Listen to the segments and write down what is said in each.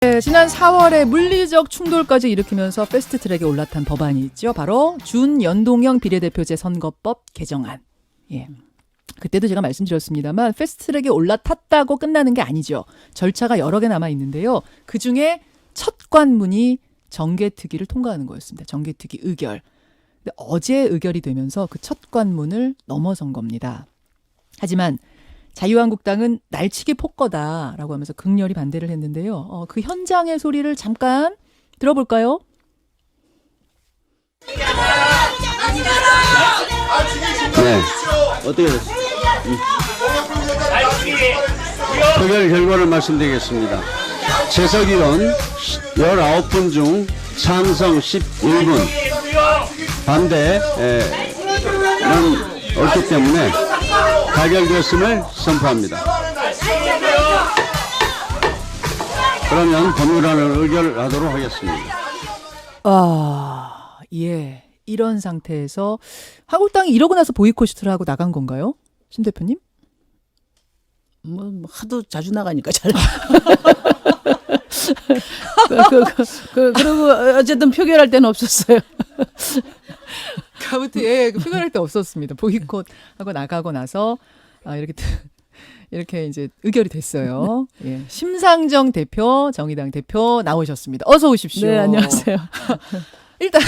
네, 지난 4월에 물리적 충돌까지 일으키면서 패스트트랙에 올라탄 법안이 있죠. 바로 준연동형 비례대표제 선거법 개정안. 예. 그때도 제가 말씀드렸습니다만 패스트트랙에 올라탔다고 끝나는 게 아니죠. 절차가 여러 개 남아 있는데요. 그중에 첫 관문이 정개특위를 통과하는 거였습니다. 정개특위 의결. 근데 어제 의결이 되면서 그 첫 관문을 넘어선 겁니다. 하지만 자유한국당은 날치기 폭거다라고 하면서 극렬히 반대를 했는데요. 그 현장의 소리를 잠깐 들어볼까요? 네, 어떻게 됐어요? 표결 결과를 말씀드리겠습니다. 재석의원 19분 중 찬성 11분, 반대는 없기 때문에 가결되었음을 선포합니다. 그러면 법률안을 의결하도록 하겠습니다. 예. 이런 상태에서 한국당이 이러고 나서 보이콧을 하고 나간 건가요? 신 대표님? 뭐 하도 자주 나가니까 잘. 그리고 어쨌든 표결할 때는 없었어요. 아무튼 예, 표결할 때 없었습니다. 보이콧하고 나가고 나서 이렇게 이제 의결이 됐어요. 예. 심상정 대표, 정의당 대표 나오셨습니다. 어서 오십시오. 네, 안녕하세요. 일단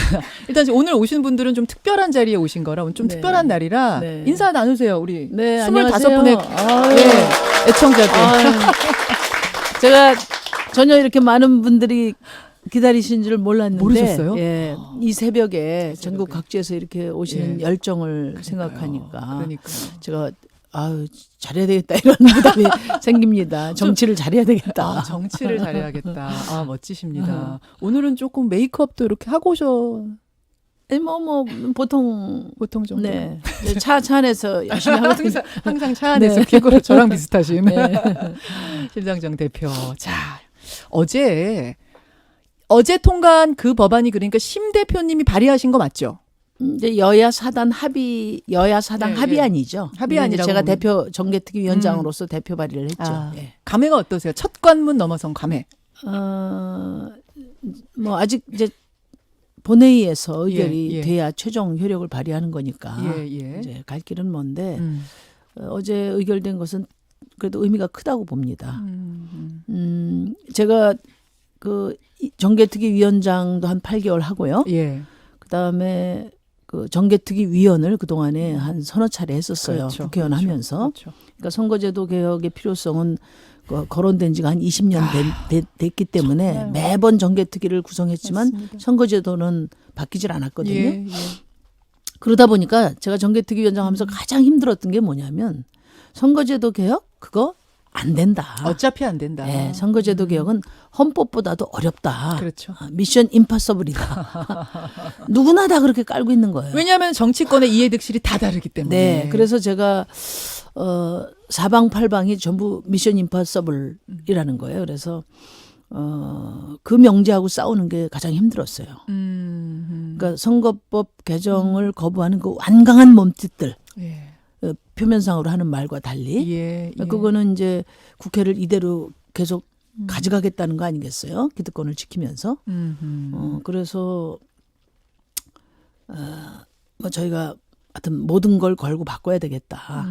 오늘 오신 분들은 좀 특별한 자리에 오신 거라 좀 네. 특별한 날이라 네. 인사 나누세요. 우리 네, 25분의 안녕하세요. 예, 애청자들. 제가 전혀 이렇게 많은 분들이 기다리신 줄 몰랐는데, 모르셨어요? 예, 이 새벽에 새벽에. 전국 각지에서 이렇게 오시는 예. 열정을 그러니까요. 생각하니까 그러니까. 제가 잘해야 되겠다 이런 부담이 생깁니다. 정치를 잘해야 되겠다. 정치를 잘해야겠다. 멋지십니다. 오늘은 조금 메이크업도 이렇게 하고 오셔. 뭐 보통 정도. 네, 차 안에서 열심히 하거든요. 항상 차 안에서 네. 피고 저랑 비슷하신 네. 심상정 대표. 자, 어제 통과한 그 법안이 그러니까 심 대표님이 발의하신 거 맞죠? 이제 여야 사당 합의안이죠. 합의안이라고 제가 보면- 대표 정개특위위원장으로서 대표 발의를 했죠. 예. 감회가 어떠세요? 첫 관문 넘어선 감회. 뭐 아직 이제 본회의에서 의결이 예. 돼야 최종 효력을 발휘하는 거니까 예. 이제 갈 길은 먼데 음. 어제 의결된 것은 그래도 의미가 크다고 봅니다. 음. 제가 그 정개특위위원장도 한 8개월 하고요. 예. 그다음에 그 정개특위위원을 그동안에 한 서너 차례 했었어요. 그렇죠. 국회의원 하면서. 그렇죠. 그러니까 선거제도 개혁의 필요성은 거론된 지가 한 20년 됐기 때문에 정말. 매번 정개특위를 구성했지만 맞습니다. 선거제도는 바뀌질 않았거든요. 예. 그러다 보니까 제가 정개특위위원장 하면서 가장 힘들었던 게 뭐냐면 선거제도 개혁 그거 안 된다. 어차피 안 된다. 네, 선거제도 개혁은 헌법보다도 어렵다. 그렇죠. 미션 임파서블이다. 누구나 다 그렇게 깔고 있는 거예요. 왜냐하면 정치권의 이해득실이 다 다르기 때문에. 네, 그래서 제가 사방팔방이 전부 미션 임파서블이라는 거예요. 그래서 그 명제하고 싸우는 게 가장 힘들었어요. 그러니까 선거법 개정을 거부하는 그 완강한 몸짓들, 예. 표면상으로 하는 말과 달리 예. 그거는 이제 국회를 이대로 계속 가져가겠다는 거 아니겠어요? 기득권을 지키면서. 그래서 뭐 저희가 하여튼 모든 걸 걸고 바꿔야 되겠다.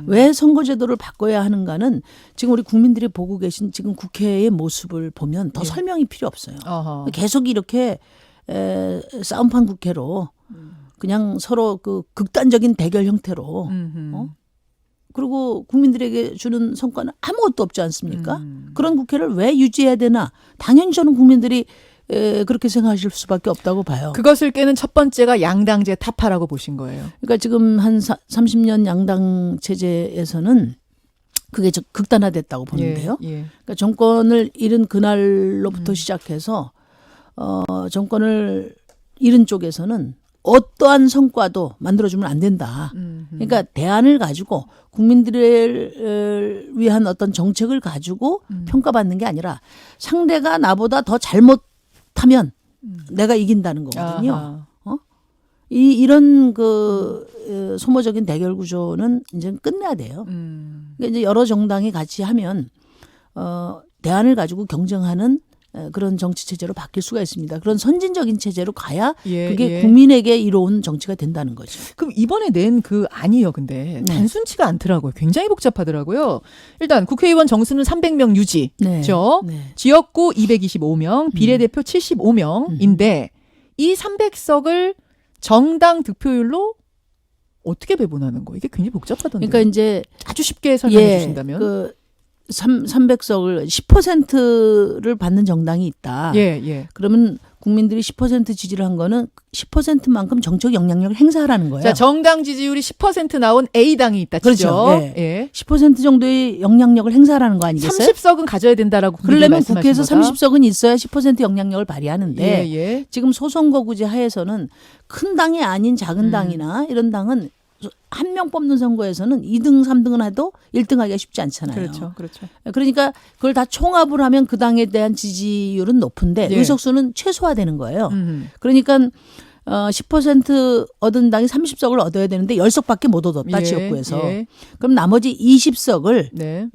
왜 선거제도를 바꿔야 하는가는 지금 우리 국민들이 보고 계신 지금 국회의 모습을 보면 더 예. 설명이 필요 없어요. 어허. 계속 이렇게 싸움판 국회로 그냥 서로 그 극단적인 대결 형태로 그리고 국민들에게 주는 성과는 아무것도 없지 않습니까? 그런 국회를 왜 유지해야 되나? 당연히 저는 국민들이 그렇게 생각하실 수밖에 없다고 봐요. 그것을 깨는 첫 번째가 양당제 타파라고 보신 거예요. 그러니까 지금 한 30년 양당 체제에서는 그게 극단화됐다고 보는데요. 예. 그러니까 정권을 잃은 그날로부터 시작해서 정권을 잃은 쪽에서는 어떠한 성과도 만들어주면 안 된다. 그러니까 대안을 가지고 국민들을 위한 어떤 정책을 가지고 평가받는 게 아니라 상대가 나보다 더 잘못하면 내가 이긴다는 거거든요. 아하. 이런 그 소모적인 대결 구조는 이제 끝내야 돼요. 그러니까 이제 여러 정당이 같이 하면 대안을 가지고 경쟁하는 그런 정치 체제로 바뀔 수가 있습니다. 그런 선진적인 체제로 가야 예, 그게 예. 국민에게 이로운 정치가 된다는 거죠. 그럼 이번에 낸 그 안이요, 근데 네. 단순치가 않더라고요. 굉장히 복잡하더라고요. 일단 국회의원 정수는 300명 유지죠. 네. 지역구 225명, 비례대표 75명인데 이 300석을 정당 득표율로 어떻게 배분하는 거예요? 이게 굉장히 복잡하던데. 그러니까 이제 아주 쉽게 설명해 주신다면. 그 300석을 10%를 받는 정당이 있다. 예, 예. 그러면 국민들이 10% 지지를 한 거는 10%만큼 정책 영향력을 행사하라는 거예요. 자, 정당 지지율이 10% 나온 A당이 있다 치죠. 그렇죠. 예. 예. 10% 정도의 영향력을 행사하라는 거 아니겠어요? 30석은 가져야 된다라고 그러려면 국회에서 말씀하신 거다. 30석은 있어야 10% 영향력을 발휘하는데 예, 예. 지금 소선거구제 하에서는 큰 당이 아닌 작은 당이나 이런 당은 한 명 뽑는 선거에서는 2등, 3등은 해도 1등 하기가 쉽지 않잖아요. 그렇죠. 그렇죠. 그러니까 그걸 다 총합을 하면 그 당에 대한 지지율은 높은데 예. 의석수는 최소화되는 거예요. 음. 그러니까 10% 얻은 당이 30석을 얻어야 되는데 10석밖에 못 얻었다. 예, 지역구에서. 예. 그럼 나머지 20석을 네.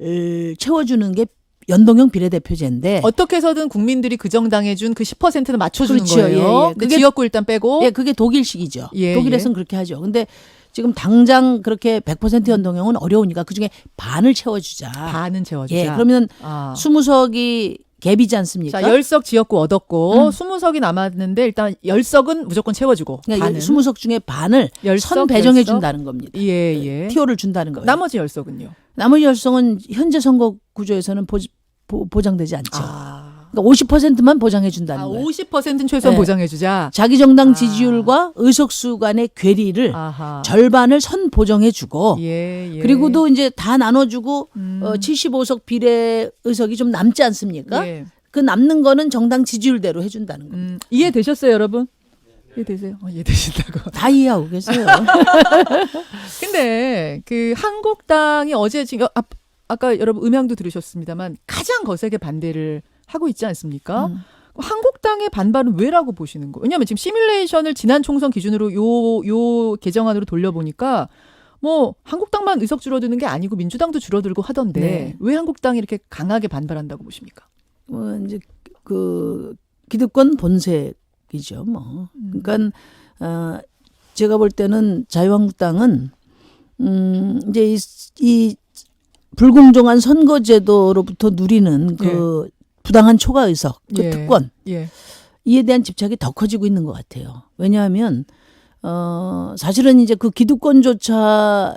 채워주는 게 연동형 비례대표제인데 어떻게 해서든 국민들이 그 정당에 준 그 10%는 맞춰주는 그렇죠. 거예요. 예, 예. 그 그게- 지역구 일단 빼고. 예, 그게 독일식이죠. 예, 독일에서는 그렇게 하죠. 근데 지금 당장 그렇게 100% 연동형은 어려우니까 그중에 반을 채워주자. 반은 채워주자. 예, 그러면 아. 20석이 갭이지 않습니까? 자, 10석 지역구 얻었고 20석이 남았는데 일단 10석은 무조건 채워주고 그러니까 반은. 20석 중에 반을 10석, 선 배정해 10석? 준다는 겁니다. 예, 예. 티오를 준다는 거예요. 나머지 10석은요. 나머지 10석은 현재 선거 구조에서는 보장되지 않죠. 아. 그러니까 50%만 보장해 준다는 거예요. 50%는 최소한 네. 보장해 주자. 자기 정당 지지율과 의석수 간의 괴리를 아하. 절반을 선 보정해 주고 예, 예. 그리고도 이제 다 나눠주고 75석 비례 의석이 좀 남지 않습니까? 예. 그 남는 거는 정당 지지율대로 해준다는 거예요. 이해되셨어요, 여러분? 이해되세요? 이해되신다고. 다 이해하고 계세요. 근데 그 한국당이 어제 지금 아까 여러분 음향도 들으셨습니다만 가장 거세게 반대를 하고 있지 않습니까? 한국당의 반발은 왜라고 보시는 거예요? 왜냐하면 지금 시뮬레이션을 지난 총선 기준으로 요 개정안으로 돌려보니까 뭐 한국당만 의석 줄어드는 게 아니고 민주당도 줄어들고 하던데 네. 왜 한국당이 이렇게 강하게 반발한다고 보십니까? 이제 그 기득권 본색이죠, 뭐. 그러니까 제가 볼 때는 자유한국당은 이제 이 불공정한 선거제도로부터 누리는 그 부당한 초과 의석, 그 예. 특권 예. 이에 대한 집착이 더 커지고 있는 것 같아요. 왜냐하면 사실은 이제 그 기득권조차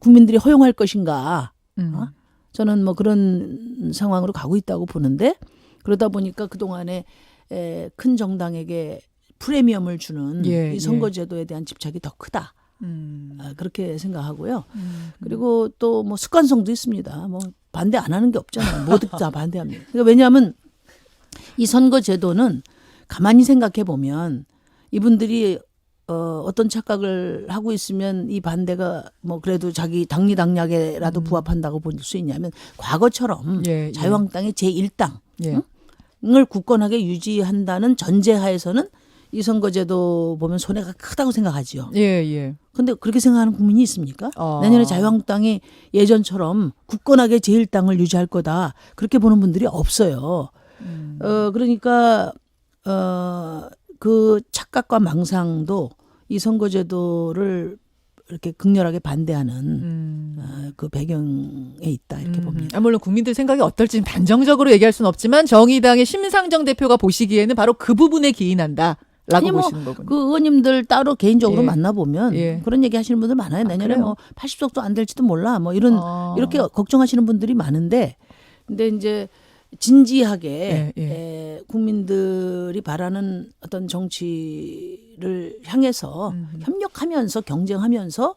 국민들이 허용할 것인가? 저는 뭐 그런 상황으로 가고 있다고 보는데 그러다 보니까 그동안에 큰 정당에게 프리미엄을 주는 예, 이 선거제도에 대한 집착이 더 크다. 그렇게 생각하고요. 그리고 또 뭐 습관성도 있습니다. 뭐 반대 안 하는 게 없잖아요. 모두 다 반대합니다. 그러니까 왜냐하면 이 선거제도는 가만히 생각해 보면 이분들이 어떤 착각을 하고 있으면 이 반대가 뭐 그래도 자기 당리당략에라도 부합한다고 볼 수 있냐면 과거처럼 예, 예. 자유한국당의 제1당을 예. 굳건하게 유지한다는 전제하에서는 이 선거제도 보면 손해가 크다고 생각하지요. 예, 예. 근데 그렇게 생각하는 국민이 있습니까? 아. 내년에 자유한국당이 예전처럼 굳건하게 제1당을 유지할 거다. 그렇게 보는 분들이 없어요. 그러니까 그 착각과 망상도 이 선거제도를 이렇게 극렬하게 반대하는 그 배경에 있다 이렇게 봅니다. 물론 국민들 생각이 어떨지 단정적으로 얘기할 수는 없지만 정의당의 심상정 대표가 보시기에는 바로 그 부분에 기인한다라고 아니 뭐 보시는 거군요. 그 의원님들 따로 개인적으로 예. 만나보면 예. 그런 얘기 하시는 분들 많아요. 내년에 그래요? 뭐 80석도 안 될지도 몰라. 뭐 이런 이렇게 걱정하시는 분들이 많은데 근데 이제 진지하게 예, 국민들이 바라는 어떤 정치를 향해서 협력하면서 경쟁하면서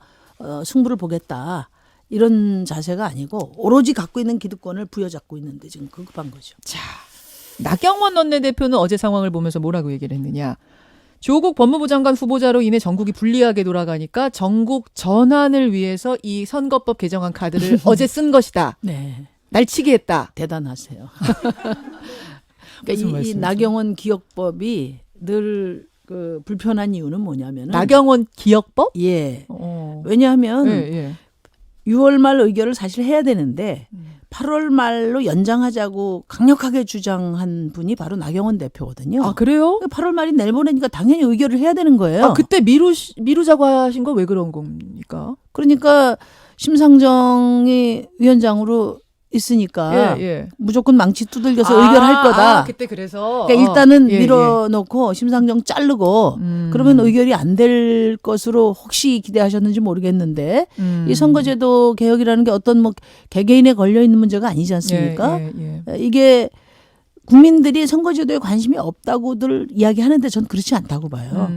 승부를 보겠다. 이런 자세가 아니고 오로지 갖고 있는 기득권을 부여잡고 있는데 지금 급한 거죠. 자, 나경원 원내대표는 어제 상황을 보면서 뭐라고 얘기를 했느냐. 조국 법무부 장관 후보자로 인해 전국이 불리하게 돌아가니까 전국 전환을 위해서 이 선거법 개정안 카드를 어제 쓴 것이다. 네. 날치기 했다. 대단하세요. 무슨 그러니까 이 말씀이세요? 나경원 기억법이 늘 그 불편한 이유는 뭐냐면은 나경원 기억법? 예. 어. 왜냐하면 예, 예. 6월 말 의결을 사실 해야 되는데 8월 말로 연장하자고 강력하게 주장한 분이 바로 나경원 대표거든요. 아, 그래요? 8월 말이 내일 모레니까 당연히 의결을 해야 되는 거예요. 아, 그때 미루자고 하신 거 왜 그런 겁니까? 그러니까 심상정이 위원장으로 있으니까 무조건 망치 두들겨서 의결할 거다. 그때 그래서. 그러니까 일단은 밀어놓고 심상정 자르고 그러면 의결이 안 될 것으로 혹시 기대하셨는지 모르겠는데 이 선거제도 개혁이라는 게 어떤 뭐 개개인에 걸려 있는 문제가 아니지 않습니까? 이게 국민들이 선거제도에 관심이 없다고들 이야기하는데 전 그렇지 않다고 봐요.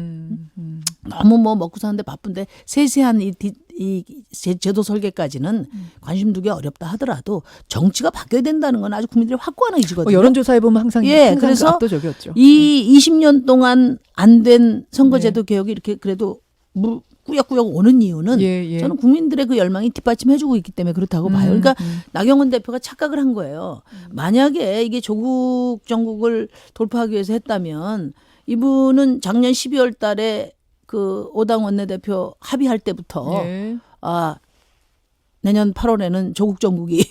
너무 뭐 먹고 사는데 바쁜데 세세한 이 제도 설계까지는 관심 두기 어렵다 하더라도 정치가 바뀌어야 된다는 건 아주 국민들의 확고한 의지거든요. 여론조사에 보면 항상 그래서 압도적이었죠. 이 20년 동안 안 된 선거제도 개혁이 이렇게 그래도 꾸역꾸역 오는 이유는 저는 국민들의 그 열망이 뒷받침해주고 있기 때문에 그렇다고 봐요. 그러니까 나경원 대표가 착각을 한 거예요. 만약에 이게 조국 정국을 돌파하기 위해서 했다면 이분은 작년 12월 달에 그 5당 원내대표 합의할 때부터 내년 8월에는 조국 정국이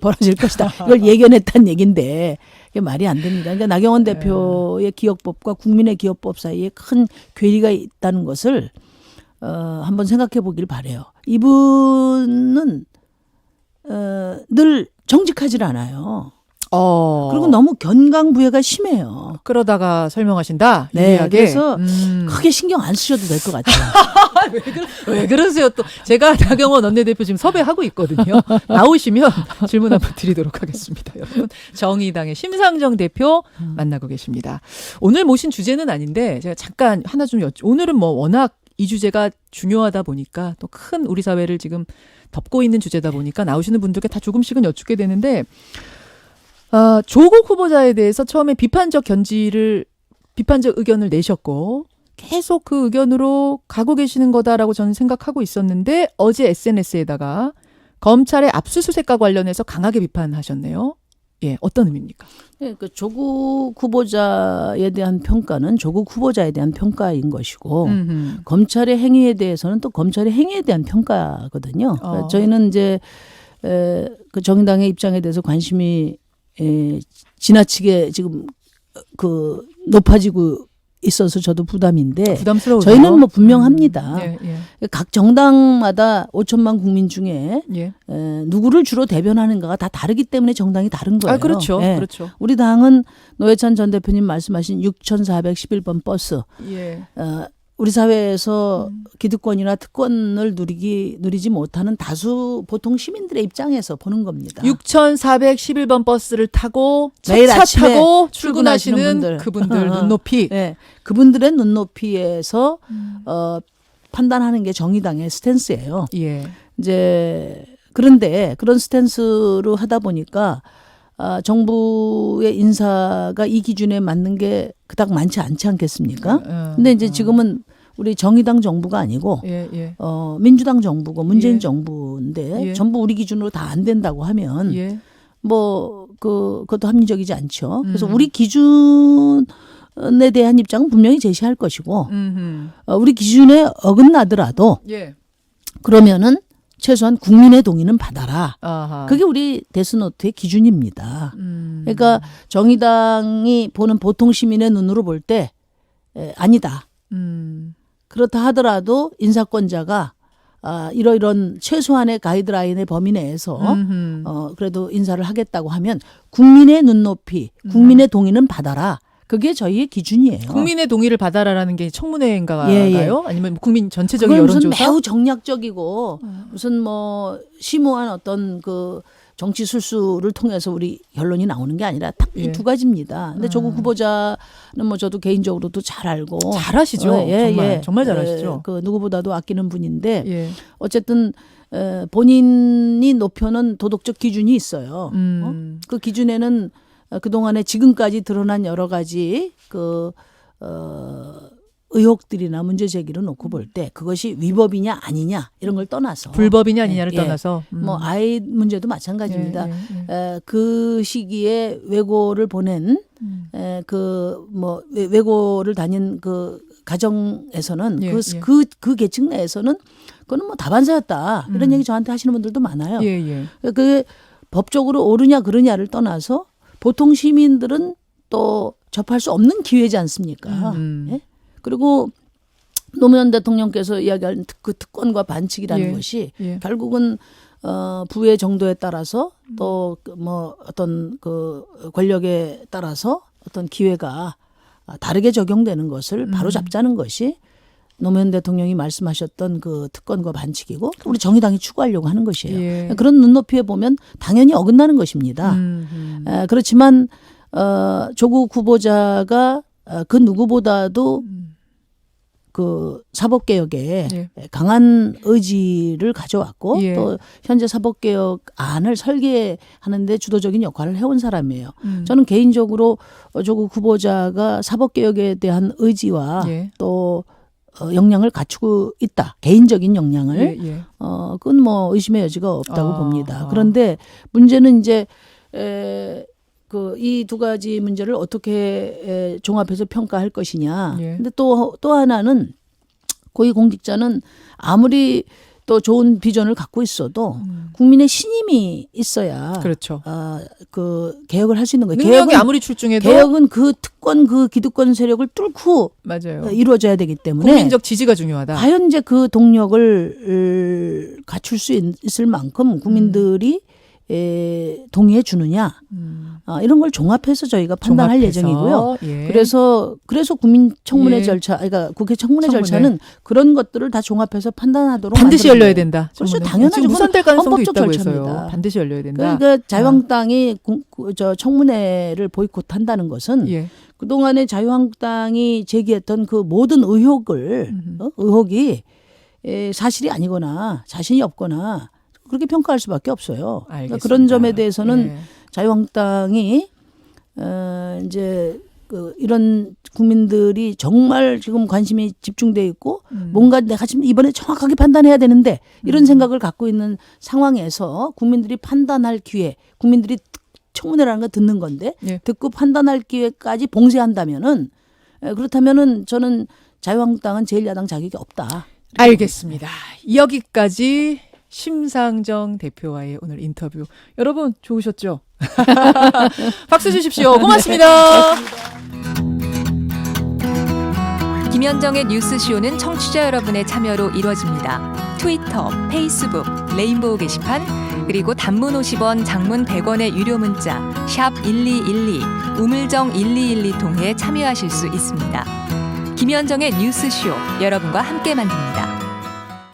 벌어질 것이다. 이걸 예견했다는 얘기인데 이게 말이 안 됩니다. 그러니까 나경원 대표의 기억법과 국민의 기억법 사이에 큰 괴리가 있다는 것을 한번 생각해 보길 바라요. 이분은 늘 정직하질 않아요. 그리고 너무 견강부회가 심해요. 그러다가 설명하신다. 네, 유리하게. 그래서 크게 신경 안 쓰셔도 될 것 같아요. 왜 그러세요? 또 제가 나경원 원내대표 지금 섭외하고 있거든요. 나오시면 질문 한번 드리도록 하겠습니다. 여러분, 정의당의 심상정 대표 만나고 계십니다. 오늘 모신 주제는 아닌데 제가 잠깐 하나 좀 오늘은 뭐 워낙 이 주제가 중요하다 보니까 또 큰 우리 사회를 지금 덮고 있는 주제다 보니까 나오시는 분들께 다 조금씩은 여쭙게 되는데 조국 후보자에 대해서 처음에 비판적 의견을 내셨고 계속 그 의견으로 가고 계시는 거다라고 저는 생각하고 있었는데 어제 SNS에다가 검찰의 압수수색과 관련해서 강하게 비판하셨네요. 예, 어떤 의미입니까? 네, 그 조국 후보자에 대한 평가는 조국 후보자에 대한 평가인 것이고 검찰의 행위에 대해서는 또 검찰의 행위에 대한 평가거든요. 그러니까 저희는 이제 그 정의당의 입장에 대해서 관심이 지나치게 지금 그 높아지고 있어서 저도 부담인데 부담스러워요. 저희는 뭐 분명합니다. 예. 각 정당마다 5천만 국민 중에 누구를 주로 대변하는가가 다 다르기 때문에 정당이 다른 거예요. 그렇죠. 예. 그렇죠. 우리 당은 노회찬 전 대표님 말씀하신 6,411번 버스. 우리 사회에서 기득권이나 특권을 누리지 못하는 다수 보통 시민들의 입장에서 보는 겁니다. 6,411번 버스를 타고 매일 차 아침에 타고 출근하시는 그분들 눈높이. 네, 그분들의 눈높이에서 판단하는 게 정의당의 스탠스예요. 이제 그런데 그런 스탠스로 하다 보니까 정부의 인사가 이 기준에 맞는 게 그닥 많지 않지 않겠습니까? 근데 이제 지금은 우리 정의당 정부가 아니고 민주당 정부고 문재인 정부인데 전부 우리 기준으로 다 안 된다고 하면 뭐 그것도 합리적이지 않죠. 그래서 우리 기준에 대한 입장은 분명히 제시할 것이고 우리 기준에 어긋나더라도 그러면은 최소한 국민의 동의는 받아라. 그게 우리 데스노트의 기준입니다. 그러니까 정의당이 보는 보통 시민의 눈으로 볼 때 아니다. 그렇다 하더라도 인사권자가 이런 최소한의 가이드라인의 범위 내에서 그래도 인사를 하겠다고 하면 국민의 눈높이, 국민의 동의는 받아라. 그게 저희의 기준이에요. 국민의 동의를 받아라라는 게 청문회인가요? 아니면 국민 전체적인 그건 무슨 여론조사? 매우 정략적이고 무슨 뭐 심오한 어떤 그 정치 술수를 통해서 우리 결론이 나오는 게 아니라 딱 이 두 가지입니다. 근데 조국 후보자는 뭐 저도 개인적으로도 잘 알고 잘하시죠. 정말 잘하시죠. 그 누구보다도 아끼는 분인데 어쨌든 본인이 높여놓은 도덕적 기준이 있어요. 그 기준에는 그동안에 지금까지 드러난 여러 가지 의혹들이나 문제 제기를 놓고 볼 때 그것이 위법이냐 아니냐 이런 걸 떠나서 불법이냐 아니냐를 떠나서 뭐 아이 문제도 마찬가지입니다. 그 시기에 외고를 보낸 외고를 다닌 그 가정에서는 그 계층 내에서는 그거는 뭐 다반사였다 이런 얘기 저한테 하시는 분들도 많아요. 그게 법적으로 옳으냐 그르냐를 떠나서 보통 시민들은 또 접할 수 없는 기회지 않습니까? 예? 그리고 노무현 대통령께서 이야기한 그 특권과 반칙이라는 예. 것이 예. 결국은 부의 정도에 따라서 또 뭐 어떤 그 권력에 따라서 어떤 기회가 다르게 적용되는 것을 바로 잡자는 것이 노무현 대통령이 말씀하셨던 그 특권과 반칙이고 우리 정의당이 추구하려고 하는 것이에요. 예. 그런 눈높이에 보면 당연히 어긋나는 것입니다. 그렇지만 조국 후보자가 그 누구보다도 그 사법개혁에 예. 강한 의지를 가져왔고 예. 또 현재 사법개혁안을 설계하는데 주도적인 역할을 해온 사람이에요. 저는 개인적으로 조국 후보자가 사법개혁에 대한 의지와 예. 또 역량을 갖추고 있다. 개인적인 역량을. 예. 예. 그건 뭐 의심의 여지가 없다고 봅니다. 그런데 문제는 이제 그 이 두 가지 문제를 어떻게 종합해서 평가할 것이냐. 예. 근데 또 하나는 고위공직자는 아무리 또 좋은 비전을 갖고 있어도 국민의 신임이 있어야 그렇죠. 그 개혁을 할 수 있는 거예요. 능력이 아무리 출중해도 개혁은 그 특권 그 기득권 세력을 뚫고 맞아요. 이루어져야 되기 때문에 국민적 지지가 중요하다. 과연 이제 그 동력을 갖출 수 있을 만큼 국민들이 동의해 주느냐 이런 걸 종합해서 저희가 판단할 종합해서. 예정이고요. 예. 그래서 국민청문회 예. 절차, 그러니까 국회 청문회 청문회. 절차는 그런 것들을 다 종합해서 판단하도록 반드시 만들어야 열려야 돼요. 된다. 그렇죠. 청문회. 당연하죠. 지금 무산될 가능성도 헌법적 있다고 절차입니다. 해서요. 반드시 열려야 된다. 그러니까 자유한국당이 저 청문회를 보이콧한다는 것은 예. 그동안에 자유한국당이 제기했던 그 모든 의혹이 사실이 아니거나 자신이 없거나 그렇게 평가할 수밖에 없어요. 그러니까 알겠습니다. 그런 점에 대해서는 예. 자유한국당이 이제 그 이런 국민들이 정말 지금 관심이 집중돼 있고 뭔가 내가 지금 이번에 정확하게 판단해야 되는데 이런 생각을 갖고 있는 상황에서 국민들이 판단할 기회, 국민들이 청문회라는 거 듣는 건데 예. 듣고 판단할 기회까지 봉쇄한다면은 그렇다면은 저는 자유한국당은 제1야당 자격이 없다. 알겠습니다. 여기까지 심상정 대표와의 오늘 인터뷰. 여러분 좋으셨죠? 박수 주십시오. 고맙습니다. 김현정의 뉴스쇼는 청취자 여러분의 참여로 이루어집니다. 트위터, 페이스북, 레인보우 게시판, 그리고 단문 50원, 장문 100원의 유료 문자 샵 1212, 우물정 1212 통해 참여하실 수 있습니다. 김현정의 뉴스쇼, 여러분과 함께 만듭니다.